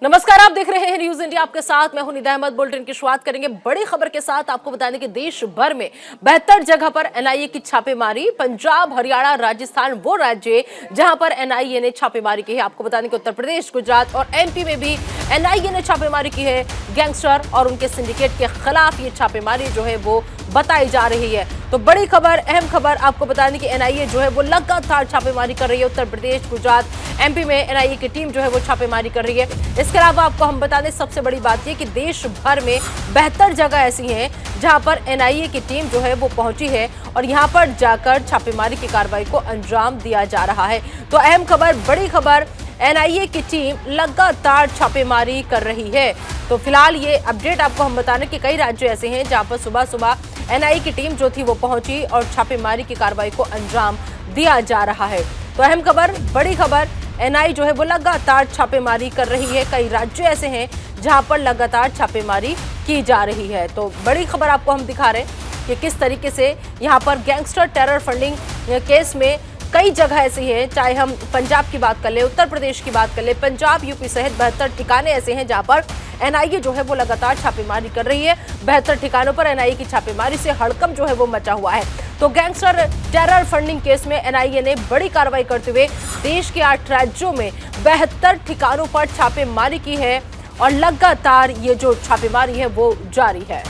नमस्कार, आप देख रहे हैं न्यूज इंडिया। आपके साथ मैं हूं निदा अहमद। बुलेटिन की शुरुआत करेंगे बड़ी खबर के साथ। आपको बता दें कि देश भर में 72 जगह पर एनआईए की छापेमारी। पंजाब, हरियाणा, राजस्थान वो राज्य जहां पर एनआईए ने छापेमारी की है। आपको बता दें कि उत्तर प्रदेश, गुजरात और एमपी में भी एनआईए ने छापेमारी की है। गैंगस्टर और उनके सिंडिकेट के खिलाफ ये छापेमारी जो है वो बताई जा रही है। तो बड़ी खबर, अहम खबर आपको बता दें कि एनआईए जो है वो लगातार छापेमारी कर रही है। उत्तर प्रदेश, गुजरात, एमपी में एनआईए की टीम जो है वो छापेमारी कर रही है। इसके अलावा आपको हम बता दें, सबसे बड़ी बात यह कि देश भर में 72 जगह ऐसी हैं जहां पर एनआईए की टीम जो है वो पहुंची है और यहां पर जाकर छापेमारी की कार्रवाई को अंजाम दिया जा रहा है। तो अहम खबर, बड़ी खबर, एनआईए की टीम लगातार छापेमारी कर रही है। तो फिलहाल ये अपडेट आपको हम बता दें कि कई राज्य ऐसे हैं जहां पर सुबह सुबह एनआईए की टीम जो थी वो पहुंची और छापेमारी की कार्रवाई को अंजाम दिया जा रहा है। तो अहम खबर, बड़ी खबर, एनआईए जो है वो लगातार छापेमारी कर रही है। कई राज्य ऐसे हैं जहां पर लगातार छापेमारी की जा रही है। तो बड़ी खबर आपको हम दिखा रहे हैं कि किस तरीके से यहां पर गैंगस्टर टेरर फंडिंग केस में कई जगह ऐसी हैं। चाहे हम पंजाब की बात कर ले, उत्तर प्रदेश की बात कर ले, पंजाब, यूपी सहित 72 ठिकाने ऐसे हैं जहां पर एनआईए जो है वो लगातार छापेमारी कर रही है। 72 ठिकानों पर एनआईए की छापेमारी से हड़कंप जो है वो मचा हुआ है। तो गैंगस्टर टेरर फंडिंग केस में एनआईए ने बड़ी कार्रवाई करते हुए देश के 8 राज्यों में 72 ठिकानों पर छापेमारी की है और लगातार ये जो छापेमारी है वो जारी है।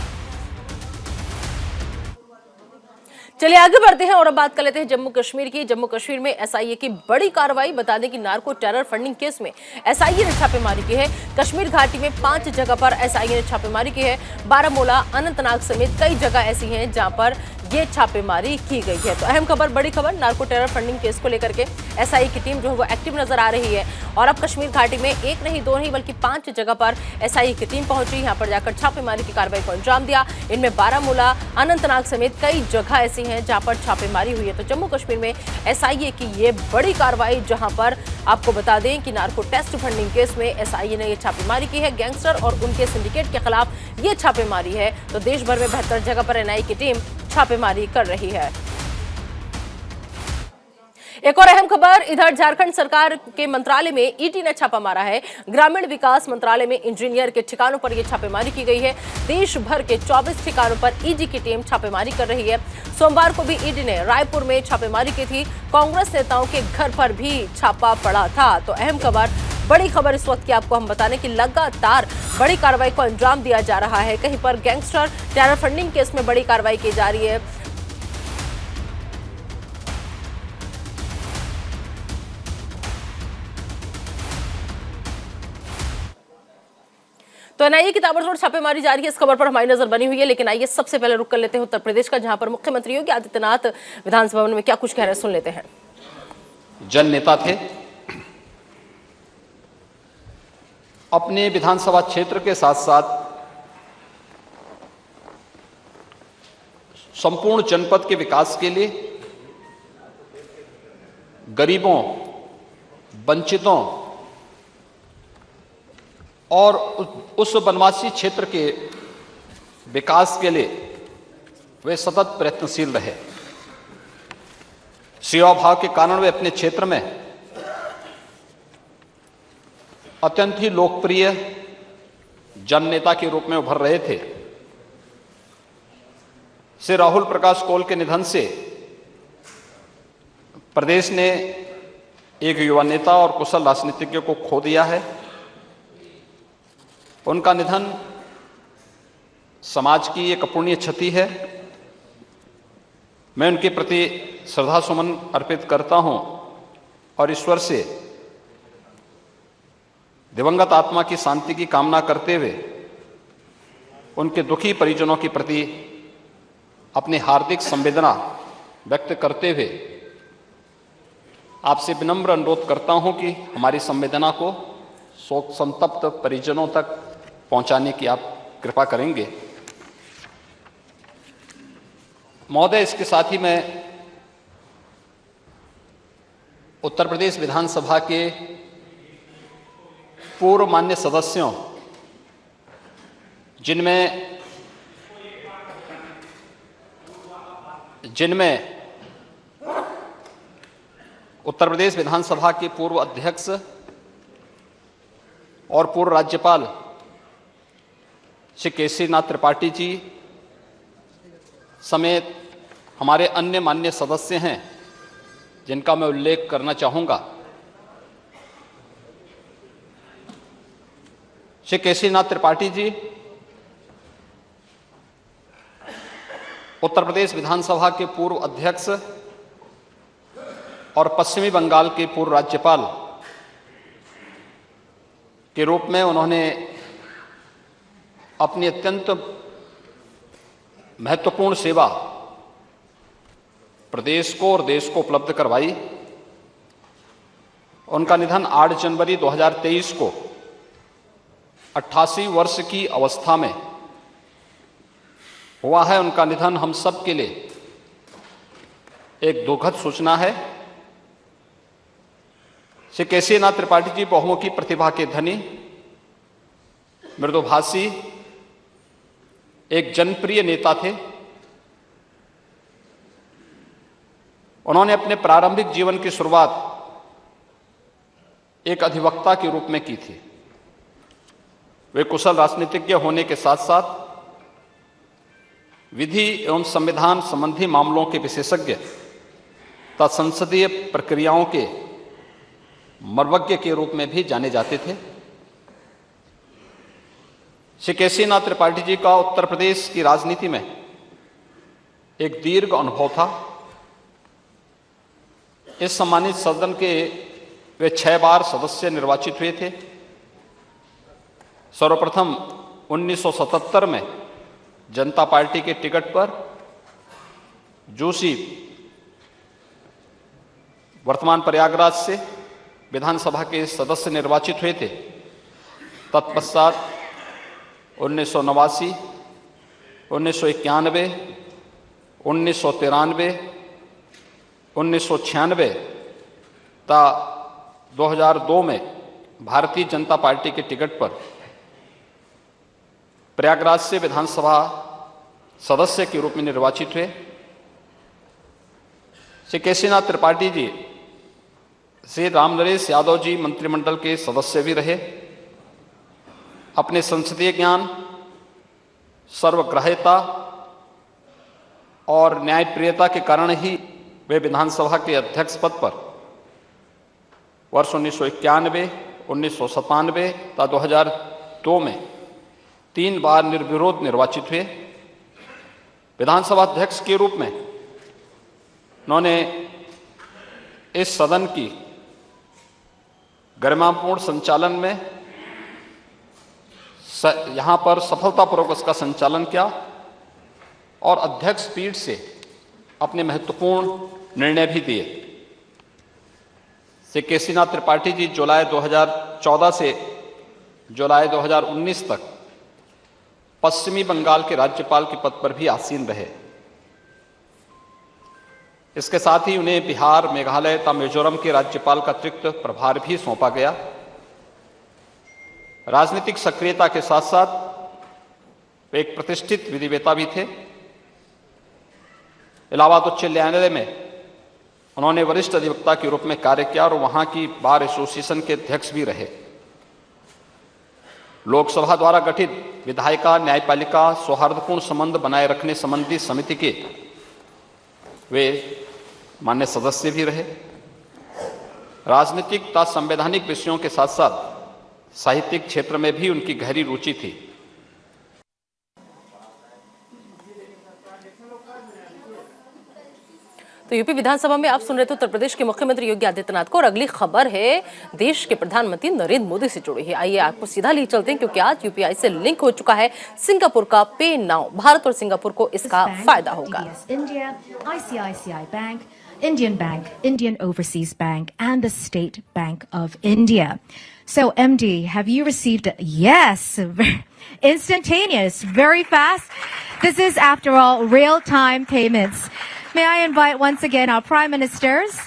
चलिए आगे बढ़ते हैं और अब बात कर लेते हैं जम्मू कश्मीर की। जम्मू कश्मीर में एसआईए की बड़ी कार्रवाई। बता दें कि नार्को टेरर फंडिंग केस में एसआईए ने छापेमारी की है। कश्मीर घाटी में 5 जगह पर एसआईए ने छापेमारी की है। बारामूला, अनंतनाग समेत कई जगह ऐसी हैं जहां पर ये छापेमारी की गई है। तो अहम खबर, बड़ी खबर, नार्को टेरर फंडिंग केस को लेकर के एसआईए की टीम जो है वो एक्टिव नजर आ रही है और अब कश्मीर घाटी में 1 नहीं 2 नहीं बल्कि 5 जगह पर एसआईए की टीम पहुंची। यहां पर जाकर छापेमारी की कार्रवाई को अंजाम दिया। इनमें बारामूला, अनंतनाग समेत कई जगह ऐसी हैं जहां पर छापेमारी हुई है। तो जम्मू कश्मीर में एसआईए की ये बड़ी कार्रवाई, जहां पर आपको बता दें कि नार्को टेस्ट फंडिंग केस में एसआईए ने ये छापेमारी की है। गैंगस्टर और उनके सिंडिकेट के खिलाफ ये छापेमारी है। तो देश भर में 72 जगह पर एनआईए की टीम छापेमारी कर रही है। एक और अहम खबर, इधर झारखंड सरकार के मंत्रालय में ईडी ने छापा मारा है। ग्रामीण विकास मंत्रालय में इंजीनियर के ठिकानों पर यह छापेमारी की गई है। देश भर के 24 ठिकानों पर ईडी की टीम छापेमारी कर रही है। सोमवार को भी ईडी ने रायपुर में छापेमारी की थी। कांग्रेस नेताओं के घर पर भी छापा पड़ा था। तो अहम खबर, बड़ी खबर इस वक्त की आपको हम बताने कि लगातार बड़ी कार्रवाई को अंजाम दिया जा रहा है। कहीं पर गैंगस्टर टेरर फंडिंग केस में बड़ी कार्रवाई की जा रही है। तो एनआईए की ताबड़तोड़ छापेमारी जारी है। इस खबर पर हमारी नजर बनी हुई है। लेकिन आइए सबसे पहले रुक कर लेते हैं उत्तर प्रदेश का, जहां पर मुख्यमंत्री योगी आदित्यनाथ विधानसभा में क्या कुछ कह रहे हैं, सुन लेते हैं। जन नेता थे, अपने विधानसभा क्षेत्र के साथ साथ संपूर्ण जनपद के विकास के लिए गरीबों, वंचितों और उस वनवासी क्षेत्र के विकास के लिए वे सतत प्रयत्नशील रहे। सेवा भाव के कारण वे अपने क्षेत्र में अत्यंत ही लोकप्रिय जननेता के रूप में उभर रहे थे। श्री राहुल प्रकाश कोल के निधन से प्रदेश ने एक युवा नेता और कुशल राजनीतिज्ञ को खो दिया है। उनका निधन समाज की एक अपूर्णीय क्षति है। मैं उनके प्रति श्रद्धा सुमन अर्पित करता हूं और ईश्वर से दिवंगत आत्मा की शांति की कामना करते हुए उनके दुखी परिजनों के प्रति अपनी हार्दिक संवेदना व्यक्त करते हुए आपसे विनम्र अनुरोध करता हूं कि हमारी संवेदना को शोक संतप्त परिजनों तक पहुंचाने की आप कृपा करेंगे। महोदय, इसके साथ ही मैं उत्तर प्रदेश विधानसभा के पूर्व मान्य सदस्यों, जिनमें उत्तर प्रदेश विधानसभा के पूर्व अध्यक्ष और पूर्व राज्यपाल श्री केसरीनाथ त्रिपाठी जी समेत हमारे अन्य माननीय सदस्य हैं जिनका मैं उल्लेख करना चाहूंगा। श्री केसरीनाथ त्रिपाठी जी उत्तर प्रदेश विधानसभा के पूर्व अध्यक्ष और पश्चिमी बंगाल के पूर्व राज्यपाल के रूप में उन्होंने अपनी अत्यंत महत्वपूर्ण सेवा प्रदेश को और देश को उपलब्ध करवाई। उनका निधन 8 जनवरी 2023 को 88 वर्ष की अवस्था में हुआ है। उनका निधन हम सब के लिए एक दुखद सूचना है। श्री केसरीनाथ त्रिपाठी जी बहुमुखी प्रतिभा के धनी, मृदुभाषी, एक जनप्रिय नेता थे। उन्होंने अपने प्रारंभिक जीवन की शुरुआत एक अधिवक्ता के रूप में की थी। वे कुशल राजनीतिज्ञ होने के साथ साथ विधि एवं संविधान संबंधी मामलों के विशेषज्ञ तथा संसदीय प्रक्रियाओं के मर्मज्ञ के रूप में भी जाने जाते थे। श्री केसरीनाथ त्रिपाठी जी का उत्तर प्रदेश की राजनीति में एक दीर्घ अनुभव था। इस सम्मानित सदन के वे 6 बार सदस्य निर्वाचित हुए थे। सर्वप्रथम 1977 में जनता पार्टी के टिकट पर जोशी वर्तमान प्रयागराज से विधानसभा के सदस्य निर्वाचित हुए थे। तत्पश्चात 1989, 1991, 1993, 1996 तथा 2002 में भारतीय जनता पार्टी के टिकट पर प्रयागराज से विधानसभा सदस्य के रूप में निर्वाचित हुए। श्री केसरीनाथ त्रिपाठी जी श्री रामनरेश यादव जी मंत्रिमंडल के सदस्य भी रहे। अपने संसदीय ज्ञान, सर्वग्राह्यता और न्यायप्रियता के कारण ही वे विधानसभा के अध्यक्ष पद पर वर्ष 1991, 1997 तथा 2002 में 3 बार निर्विरोध निर्वाचित हुए। विधानसभा अध्यक्ष के रूप में उन्होंने इस सदन की गरिमापूर्ण संचालन में यहां पर सफलतापूर्वक उसका संचालन किया और अध्यक्ष पीठ से अपने महत्वपूर्ण निर्णय भी दिए। श्री केसरीनाथ त्रिपाठी जी जुलाई 2014 से जुलाई 2019 तक पश्चिमी बंगाल के राज्यपाल के पद पर भी आसीन रहे। इसके साथ ही उन्हें बिहार, मेघालय तथा मिजोरम के राज्यपाल का अतिरिक्त प्रभार भी सौंपा गया। राजनीतिक सक्रियता के साथ साथ वे एक प्रतिष्ठित विधिवेत्ता भी थे। इलाहाबाद उच्च न्यायालय में उन्होंने वरिष्ठ अधिवक्ता के रूप में कार्य किया और वहां की बार एसोसिएशन के अध्यक्ष भी रहे। लोकसभा द्वारा गठित विधायिका न्यायपालिका सौहार्दपूर्ण संबंध बनाए रखने संबंधी समिति के वे मान्य सदस्य भी रहे। राजनीतिक तथा संवैधानिक विषयों के साथ साथ साहित्यिक क्षेत्र में भी उनकी गहरी रुचि थी। तो यूपी विधानसभा में आप सुन रहे थे उत्तर प्रदेश के मुख्यमंत्री योगी आदित्यनाथ को और अगली खबर है देश के प्रधानमंत्री नरेंद्र मोदी से जुड़ी है। आइए आपको सीधा ले चलते हैं क्योंकि आज यूपीआई से लिंक हो चुका है सिंगापुर का पे नाउ। भारत और सिंगापुर को इसका फायदा होगा। India, ICICI Bank, Indian Bank, Indian Overseas Bank, and the State Bank of India. So, MD, have you received? Yes, instantaneous, very fast. This is, after all, real-time payments. May I invite once again our Prime Ministers,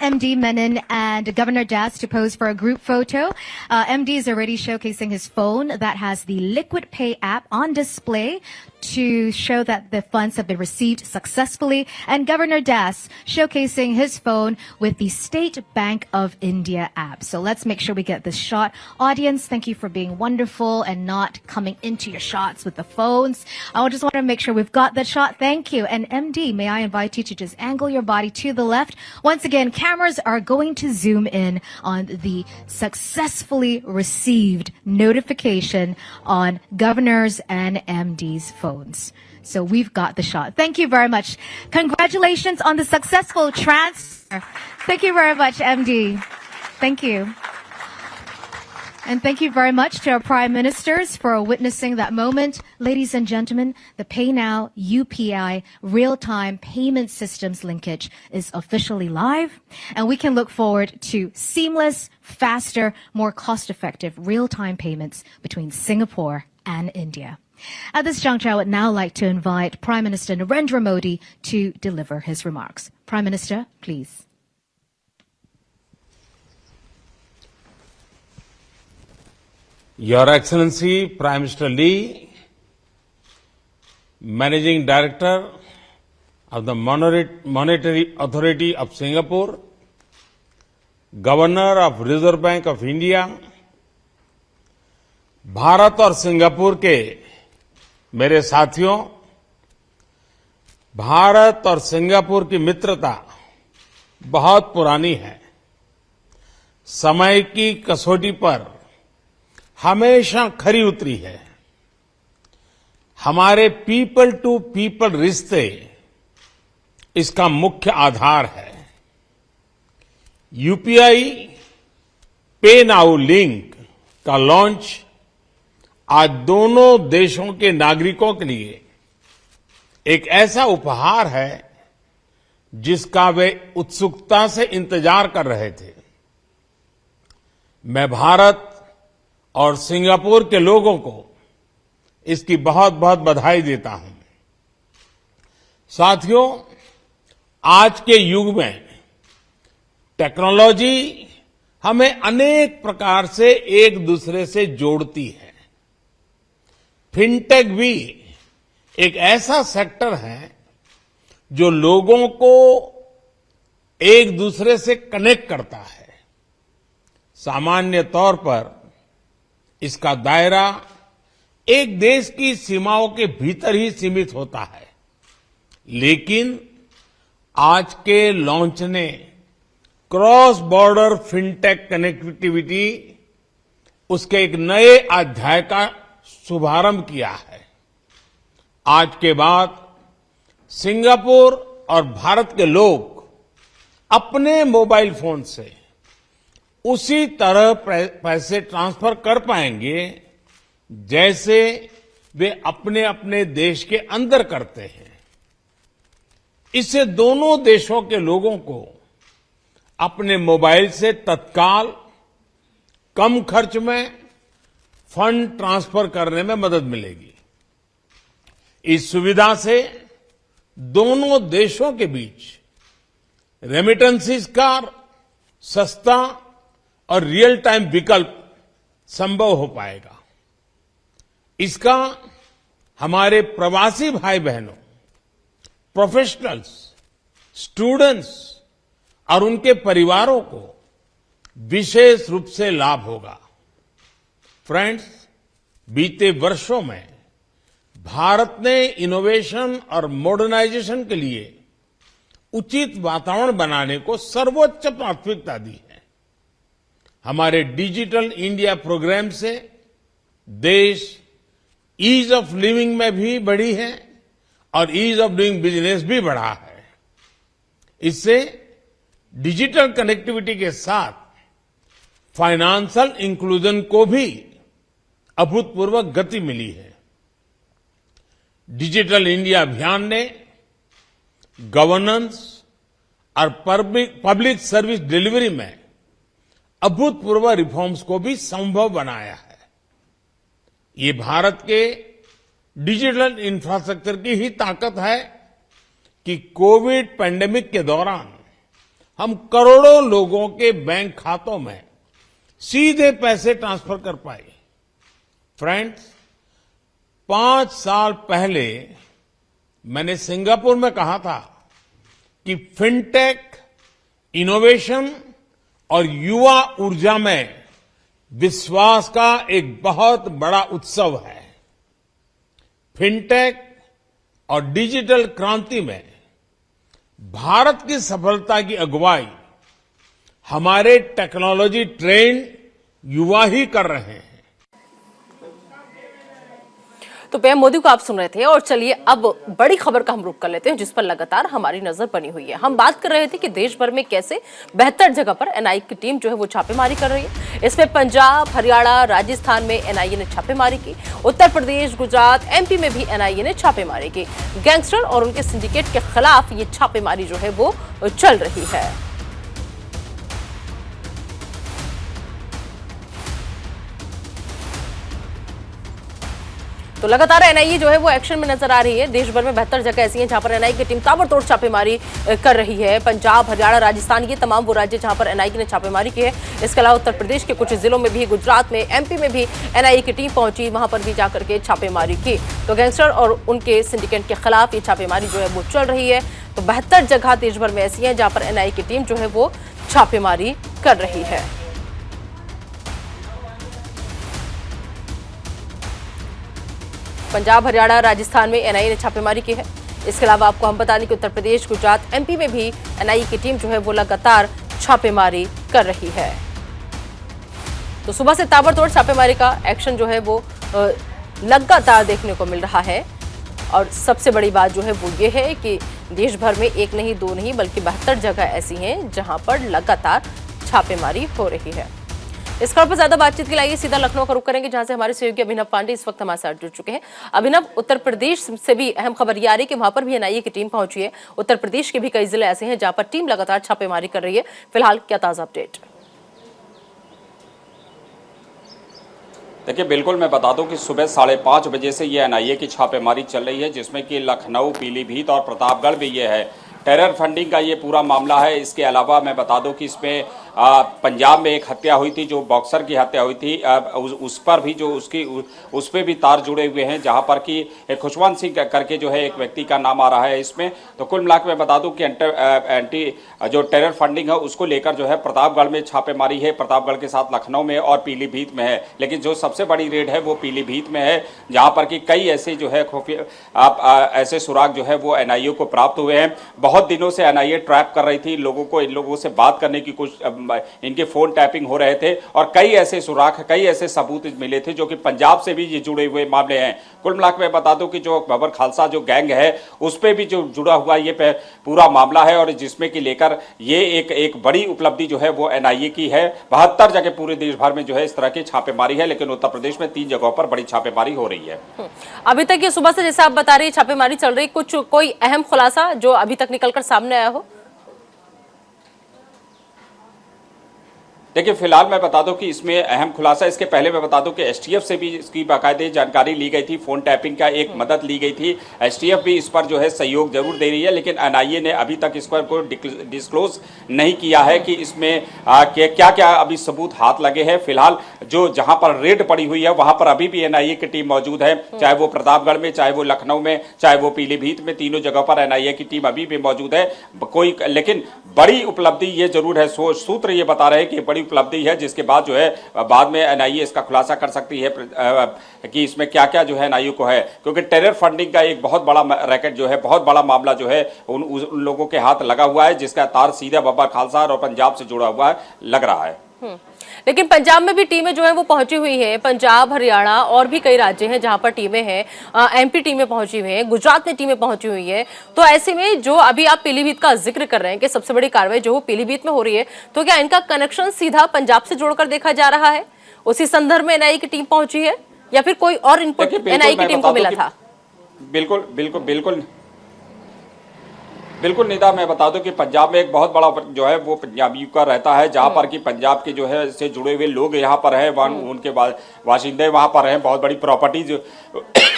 MD Menon and Governor Das, to pose for a group photo. MD is already showcasing his phone that has the Liquid Pay app on display to show that the funds have been received successfully, and Governor Das showcasing his phone with the State Bank of India app. So let's make sure we get this shot. Audience, thank you for being wonderful and not coming into your shots with the phones. I just want to make sure we've got that shot. Thank you. And MD, may I invite you to just angle your body to the left. Once again, cameras are going to zoom in on the successfully received notification on governors and MD's phones. So we've got the shot. Thank you very much. Congratulations on the successful transfer. Thank you very much, MD. Thank you. And thank you very much to our Prime Ministers for witnessing that moment. Ladies and gentlemen, the PayNow UPI real-time payment systems linkage is officially live, and we can look forward to seamless, faster, more cost-effective real-time payments between Singapore and India. At this juncture, I would now like to invite Prime Minister Narendra Modi to deliver his remarks. Prime Minister, please. Your Excellency Prime Minister Lee, Managing Director of the Monetary Authority of Singapore, Governor of Reserve Bank of India, Bharat और Singapore के मेरे साथियों, भारत और Singapore की मित्रता बहुत पुरानी है। समय की कसौटी पर हमेशा खरी उतरी है। हमारे पीपल टू पीपल रिश्ते इसका मुख्य आधार है। यूपीआई पे नाउ लिंक का लॉन्च आज दोनों देशों के नागरिकों के लिए एक ऐसा उपहार है जिसका वे उत्सुकता से इंतजार कर रहे थे। मैं भारत और सिंगापुर के लोगों को इसकी बहुत बहुत बधाई देता हूं। साथियों, आज के युग में टेक्नोलॉजी हमें अनेक प्रकार से एक दूसरे से जोड़ती है। फिनटेक भी एक ऐसा सेक्टर है जो लोगों को एक दूसरे से कनेक्ट करता है। सामान्य तौर पर इसका दायरा एक देश की सीमाओं के भीतर ही सीमित होता है, लेकिन आज के लॉन्च ने क्रॉस बॉर्डर फिनटेक कनेक्टिविटी उसके एक नए अध्याय का शुभारंभ किया है। आज के बाद सिंगापुर और भारत के लोग अपने मोबाइल फोन से उसी तरह पैसे ट्रांसफर कर पाएंगे जैसे वे अपने अपने देश के अंदर करते हैं। इससे दोनों देशों के लोगों को अपने मोबाइल से तत्काल कम खर्च में फंड ट्रांसफर करने में मदद मिलेगी। इस सुविधा से दोनों देशों के बीच रेमिटेंसेस का सस्ता और रियल टाइम विकल्प संभव हो पाएगा। इसका हमारे प्रवासी भाई बहनों, प्रोफेशनल्स, स्टूडेंट्स और उनके परिवारों को विशेष रूप से लाभ होगा। फ्रेंड्स, बीते वर्षों में भारत ने इनोवेशन और मॉडर्नाइजेशन के लिए उचित वातावरण बनाने को सर्वोच्च प्राथमिकता दी है। हमारे डिजिटल इंडिया प्रोग्राम से देश ईज ऑफ लिविंग में भी बढ़ी है और ईज ऑफ डूइंग बिजनेस भी बढ़ा है। इससे डिजिटल कनेक्टिविटी के साथ फाइनेंशियल इंक्लूजन को भी अभूतपूर्व गति मिली है। डिजिटल इंडिया अभियान ने गवर्नेंस और पब्लिक सर्विस डिलीवरी में अभूतपूर्व रिफॉर्म्स को भी संभव बनाया है। ये भारत के डिजिटल इंफ्रास्ट्रक्चर की ही ताकत है कि कोविड पैंडेमिक के दौरान हम करोड़ों लोगों के बैंक खातों में सीधे पैसे ट्रांसफर कर पाए। फ्रेंड्स, 5 साल पहले मैंने सिंगापुर में कहा था कि फिनटेक, इनोवेशन और युवा ऊर्जा में विश्वास का एक बहुत बड़ा उत्सव है। फिनटेक और डिजिटल क्रांति में भारत की सफलता की अगुवाई हमारे टेक्नोलॉजी ट्रेंड युवा ही कर रहे हैं। तो पीएम मोदी को आप सुन रहे थे और चलिए अब बड़ी खबर का हम रुख कर लेते हैं जिस पर लगातार हमारी नजर बनी हुई है। हम बात कर रहे थे कि देश भर में कैसे बेहतर जगह पर एनआईए की टीम जो है वो छापेमारी कर रही है। इसमें पंजाब, हरियाणा, राजस्थान में एनआईए ने छापेमारी की। उत्तर प्रदेश, गुजरात, एमपी में भी एनआईए ने छापेमारी की। गैंगस्टर और उनके सिंडिकेट के खिलाफ ये छापेमारी जो है वो चल रही है। तो लगातार एनआईए जो है वो एक्शन में नजर आ रही है। देश भर में बेहतर जगह ऐसी हैं जहां पर एनआईए की टीम ताबड़तोड़ छापेमारी कर रही है। पंजाब, हरियाणा, राजस्थान, ये तमाम वो राज्य जहां पर एनआईए ने छापेमारी की है। इसके अलावा उत्तर प्रदेश के कुछ जिलों में भी, गुजरात में, एमपी में भी एनआईए की टीम पहुंची, वहां पर भी जाकर के छापेमारी की। तो गैंगस्टर और उनके सिंडिकेट के खिलाफ ये छापेमारी जो है वो चल रही है। तो बेहतर जगह देश भर में ऐसी है जहां पर एनआईए की टीम जो है वो छापेमारी कर रही है। पंजाब, हरियाणा, राजस्थान में एनआईए ने छापेमारी की है। इसके अलावा आपको हम बता दें कि उत्तर प्रदेश, गुजरात, एमपी में भी एनआईए की टीम जो है वो लगातार छापेमारी कर रही है। तो सुबह से ताबड़तोड़ छापेमारी का एक्शन जो है वो लगातार देखने को मिल रहा है। और सबसे बड़ी बात जो है वो ये है कि देश भर में एक नहीं, दो नहीं, बल्कि 72 जगह ऐसी हैं जहां पर लगातार छापेमारी हो रही है। इस खबर पर ज्यादा बातचीत के लिए सीधा लखनऊ का रुख करेंगे जहां से हमारे सहयोगी अभिनव पांडे इस वक्त हमारे साथ जुड़ चुके हैं। अभिनव, उत्तर प्रदेश से भी अहम खबर ये आ रही है कि वहां पर भी एनआईए की टीम पहुंची है। उत्तर प्रदेश के भी कई जिले ऐसे हैं जहां पर टीम लगातार छापेमारी कर रही है। फिलहाल क्या ताजा अपडेट? देखिए, बिल्कुल मैं बता दूं कि सुबह 5:30 बजे से ये एनआईए की छापेमारी चल रही है, जिसमें कि लखनऊ, पीलीभीत और प्रतापगढ़ भी ये है। टेरर फंडिंग का ये पूरा मामला है। इसके अलावा मैं बता दूं कि इसमें पंजाब में एक हत्या हुई थी, जो बॉक्सर की हत्या हुई थी, उस पर भी जो उस पे भी तार जुड़े हुए हैं, जहां पर कि खुशवंत सिंह करके जो है एक व्यक्ति का नाम आ रहा है इसमें। तो कुल मिलाकर मैं बता दूं कि एंटी जो टेरर फंडिंग है उसको लेकर जो है प्रतापगढ़ में छापेमारी है। प्रतापगढ़ के साथ लखनऊ में और पीलीभीत में है, लेकिन जो सबसे बड़ी रेड है वो पीलीभीत में है, जहां पर कि कई ऐसे जो है खुफिया ऐसे सुराग जो है वो एनआईए को प्राप्त हुए हैं। बहुत दिनों से एनआईए ट्रैप कर रही थी लोगों को, इन लोगों से बात करने की कोशिश, इनके फोन टैपिंग हो रहे थे और कई ऐसे सुराग, कई ऐसे सबूत मिले थे जो कि पंजाब से भी ये जुड़े हुए मामले हैं। कुल मिलाकर मैं बता दूं कि जो बबर खालसा जो गैंग है उस पे भी जो जुड़ा हुआ ये पूरा मामला है, और जिसमें कि लेकर ये एक बड़ी उपलब्धि जो है वो एनआईए की है। 72 जगह पूरे देश भर में जो है इस तरह की छापेमारी है, लेकिन उत्तर प्रदेश में 3 जगहों पर बड़ी छापेमारी हो रही है। अभी तक ये सुबह से जैसे आप बता रही छापेमारी चल रही, कोई अहम खुलासा जो अभी तक निकलकर सामने आया हो? देखिए, फिलहाल मैं बता दूं कि इसमें अहम खुलासा, इसके पहले मैं बता दूं कि एसटीएफ से भी इसकी बाकायदे जानकारी ली गई थी, फोन टैपिंग का एक मदद ली गई थी। एसटीएफ भी इस पर जो है सहयोग जरूर दे रही है, लेकिन एनआईए ने अभी तक इस पर कोई डिस्क्लोज नहीं किया है कि इसमें क्या क्या अभी सबूत हाथ लगे हैं। फिलहाल जो जहां पर रेड पड़ी हुई है वहां पर अभी भी एनआईए की टीम मौजूद है, चाहे वो प्रतापगढ़ में, चाहे वो लखनऊ में, चाहे वो पीलीभीत में, तीनों जगह पर एनआईए की टीम अभी भी मौजूद है। लेकिन बड़ी उपलब्धि ये जरूर है, सूत्र ये बता रहे हैं कि बड़ी उपलब्धि है, जिसके बाद जो है बाद में एनआईए इसका खुलासा कर सकती है कि इसमें क्या क्या जो है एनआईए को है, क्योंकि टेरर फंडिंग का एक बहुत बड़ा रैकेट जो है, बहुत बड़ा मामला जो है उन लोगों के हाथ लगा हुआ है, जिसका तार सीधा बब्बर खालसा और पंजाब से जुड़ा हुआ है, लग रहा है। लेकिन पंजाब में भी टीमें जो है वो पहुंची हुई हैं। पंजाब, हरियाणा और भी कई राज्य हैं जहां पर टीमें हैं। एमपी टीमें पहुंची हुई हैं, गुजरात में टीमें पहुंची हुई हैं। तो ऐसे में जो अभी आप पीलीभीत का जिक्र कर रहे हैं कि सबसे बड़ी कार्रवाई जो पीलीभीत में हो रही है, तो क्या इनका कनेक्शन सीधा पंजाब से जोड़कर देखा जा रहा है? उसी संदर्भ में एनआईए की टीम पहुंची है या फिर कोई और इनपुट एनआईए की टीम को मिला था? बिल्कुल बिल्कुल बिल्कुल बिल्कुल निदा, मैं बता दूं कि पंजाब में एक बहुत बड़ा जो है वो पंजाबियों का रहता है, जहां पर कि पंजाब के जो है से जुड़े हुए लोग यहाँ पर हैं, उनके वाशिंदे वहां पर हैं, बहुत बड़ी प्रॉपर्टीज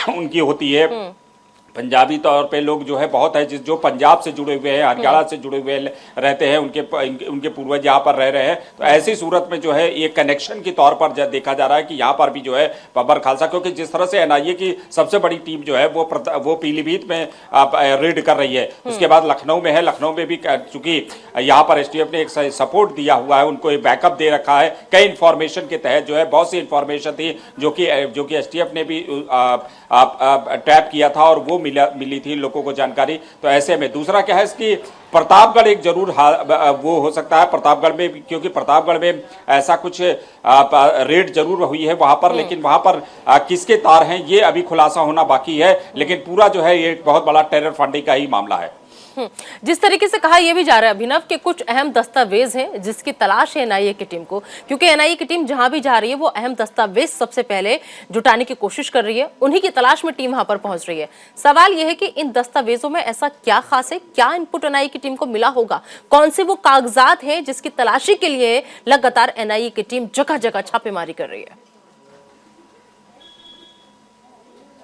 उनकी होती है। पंजाबी तौर पे लोग जो है बहुत है जो पंजाब से जुड़े हुए हैं, हरियाणा से जुड़े हुए रहते हैं, उनके पूर्वज यहाँ पर रह रहे हैं। तो ऐसी सूरत में जो है ये कनेक्शन के तौर पर देखा जा रहा है कि यहाँ पर भी जो है बब्बर खालसा, क्योंकि जिस तरह से एनआईए की सबसे बड़ी टीम जो है वो पीलीभीत में रेड कर रही है, उसके बाद लखनऊ में है। लखनऊ में भी चूंकि यहाँ पर एसटीएफ ने एक सपोर्ट दिया हुआ है, उनको एक बैकअप दे रखा है कई इंफॉर्मेशन के तहत जो है, बहुत सी इंफॉर्मेशन थी जो कि एसटीएफ ने भी टैप किया था और वो मिली थी लोगों को जानकारी। तो ऐसे में दूसरा क्या है कि प्रतापगढ़ एक जरूर वो हो सकता है प्रतापगढ़ में, क्योंकि प्रतापगढ़ में ऐसा कुछ रेड जरूर हुई है वहां पर, लेकिन वहां पर किसके तार हैं ये अभी खुलासा होना बाकी है। लेकिन पूरा जो है ये बहुत बड़ा टेरर फंडिंग का ही मामला है। जिस तरीके से कहा यह भी जा रहा है अभिनव कि कुछ अहम दस्तावेज हैं जिसकी तलाश है एनआईए की टीम को, क्योंकि एनआईए की टीम जहां भी जा रही है वो अहम दस्तावेज सबसे पहले जुटाने की कोशिश कर रही है, उन्हीं की तलाश में टीम वहां पर पहुंच रही है। सवाल यह है कि इन दस्तावेजों में ऐसा क्या खास है, क्या इनपुट एनआईए की टीम को मिला होगा, कौन से वो कागजात हैं जिसकी तलाशी के लिए लगातार एनआईए की टीम जगह जगह छापेमारी कर रही है।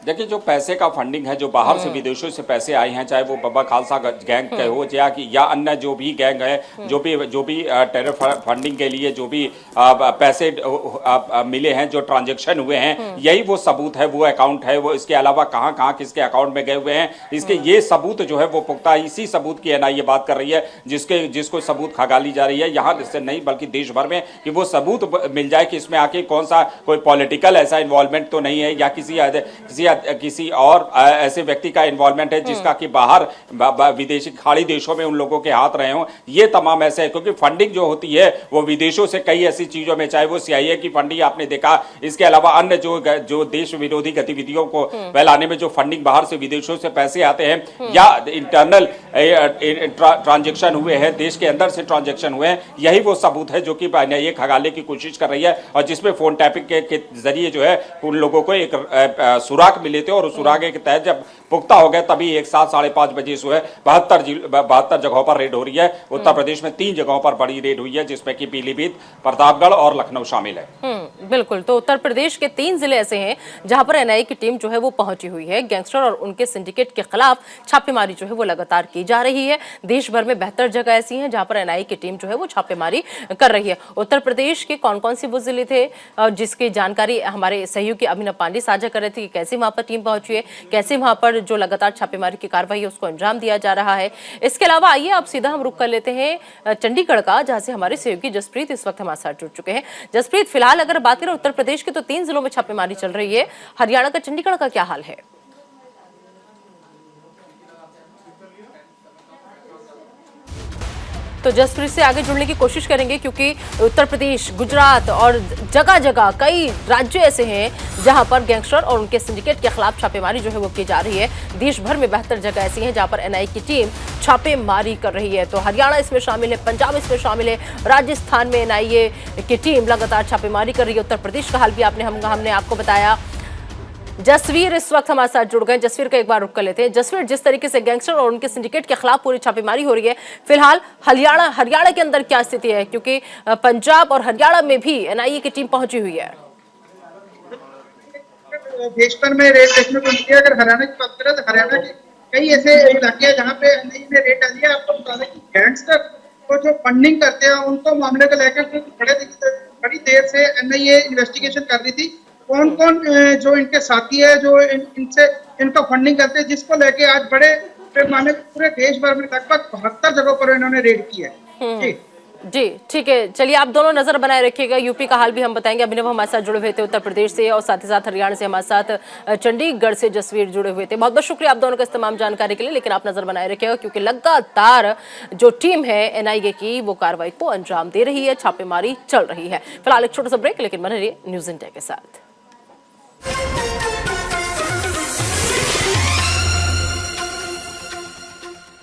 देखिए, जो पैसे का फंडिंग है, जो बाहर से विदेशों से पैसे आए हैं, चाहे वो बब्बर खालसा गैंग के हो या अन्य जो भी गैंग है, जो भी टेरर फंडिंग के लिए जो भी पैसे मिले हैं, जो ट्रांजैक्शन हुए हैं, यही वो सबूत है, वो अकाउंट है। वो इसके अलावा कहां कहां किसके अकाउंट में गए हुए हैं, इसके ये सबूत जो है वो पुख्ता, इसी सबूत की एनआईए बात कर रही है, जिसको सबूत खगाली जा रही है यहाँ से नहीं बल्कि देश भर में, कि वो सबूत मिल जाए कि इसमें आके कौन सा कोई पॉलिटिकल ऐसा इन्वॉल्वमेंट तो नहीं है या किसी और ऐसे व्यक्ति का इन्वॉल्वमेंट है जिसका कि बाहर विदेशी खाड़ी देशों में उन लोगों के हाथ रहे हों। ये तमाम ऐसे है, क्योंकि फंडिंग जो होती है वो विदेशों से कई ऐसी चीजों में, चाहे वो सीआईए की फंडिंग आपने देखा, इसके अलावा अन्य जो देश विरोधी गतिविधियों को फैलाने में जो फंडिंग बाहर से विदेशों से पैसे आते हैं या इंटरनल ट्रांजेक्शन हुए हैं, देश के अंदर से ट्रांजेक्शन हुए हैं, यही वो सबूत है जो कि ये खगालने की कोशिश कर रही है, और जिसमें फोन टैपिंग के जरिए जो है उन लोगों को एक सुराग मिले थे, और उस सुरागे के तहत जब पुख्ता हो गया तभी एक 7-5:30 बजे सुबह 72 जगहों पर रेड हो रही है। उत्तर प्रदेश में 3 जगहों पर बड़ी रेड हुई है, जिसमें कि पीलीभीत, प्रतापगढ़ और लखनऊ शामिल है। बिल्कुल। तो उत्तर प्रदेश के 3 जिले ऐसे हैं जहां पर एनआईए की टीम जो है वो पहुंची हुई है। गैंगस्टर और उनके सिंडिकेट के खिलाफ छापेमारी जो है वो लगातार की जा रही है। देश भर में 72 जगह ऐसी हैं जहां पर एनआईए की टीम जो है वो छापेमारी कर रही है। उत्तर प्रदेश के कौन कौन से वो जिले थे जिसकी जानकारी हमारे सहयोगी अभिनव पांडे साझा कर रहे थे कि कैसे वहां पर टीम पहुंची है, कैसे वहां पर जो लगातार छापेमारी की कार्रवाई है उसको अंजाम दिया जा रहा है। इसके अलावा आइए अब सीधा हम रुख कर लेते हैं चंडीगढ़ का, जहां से हमारे सहयोगी जसप्रीत इस वक्त हमारे साथ जुड़ चुके हैं। जसप्रीत, फिलहाल अगर बात करें उत्तर प्रदेश के तो 3 जिलों में छापेमारी चल रही है, हरियाणा का, चंडीगढ़ का क्या हाल है? तो जसप्रीत से आगे जुड़ने की कोशिश करेंगे, क्योंकि उत्तर प्रदेश, गुजरात और जगह जगह कई राज्य ऐसे हैं जहां पर गैंगस्टर और उनके सिंडिकेट के खिलाफ छापेमारी जो है वो की जा रही है। देश भर में 72 जगह ऐसी हैं जहां पर एनआईए की टीम छापेमारी कर रही है। तो हरियाणा इसमें शामिल है, पंजाब इसमें शामिल है, राजस्थान में एनआईए की टीम लगातार छापेमारी कर रही है। उत्तर प्रदेश का हाल भी हमने आपको बताया। जसवीर इस वक्त हमारे साथ जुड़ गए। जसवीर का एक बार रुक कर लेते हैं। जसवीर, जिस तरीके से गैंगस्टर और उनके सिंडिकेट के खिलाफ पूरी छापेमारी हो रही है, फिलहाल हरियाणा के अंदर क्या स्थिति है, क्योंकि पंजाब और हरियाणा में भी एनआईए की टीम पहुंची हुई है। देश भर में रेड देखने को मिली है। अगर हरियाणा की बात करें तो हरियाणा के कई ऐसे इलाके हैं जहाँ पे एनआईए ने रेड डाली है। आपको बता दें कि गैंगस्टर को जो फंडिंग करते हैं उनको मामले को लेकर बड़ी देर से एनआईए इन्वेस्टिगेशन कर रही थी। कौन कौन जो इनके साथी है जो इनसे इनका फंडिंग करते हैं, जिसको लेके आज बड़े पैमाने पूरे देश भर में लगभग 72 जगहों पर इन्होंने रेड की है। जी ठीक है, चलिए आप दोनों नजर बनाए रखिएगा। यूपी का हाल भी हम बताएंगे। अभिनव हमारे साथ जुड़े हुए थे उत्तर प्रदेश से, और साथ ही साथ हरियाणा से हमारे साथ चंडीगढ़ से जसवीर जुड़े हुए थे। बहुत बहुत शुक्रिया आप दोनों का इस तमाम जानकारी के लिए। लेकिन आप नजर बनाए रखिएगा, क्योंकि लगातार जो टीम है एनआईए की वो कार्रवाई को अंजाम दे रही है, छापेमारी चल रही है। फिलहाल एक छोटा सा ब्रेक, लेकिन बने रहिए न्यूज़ इंडिया के साथ।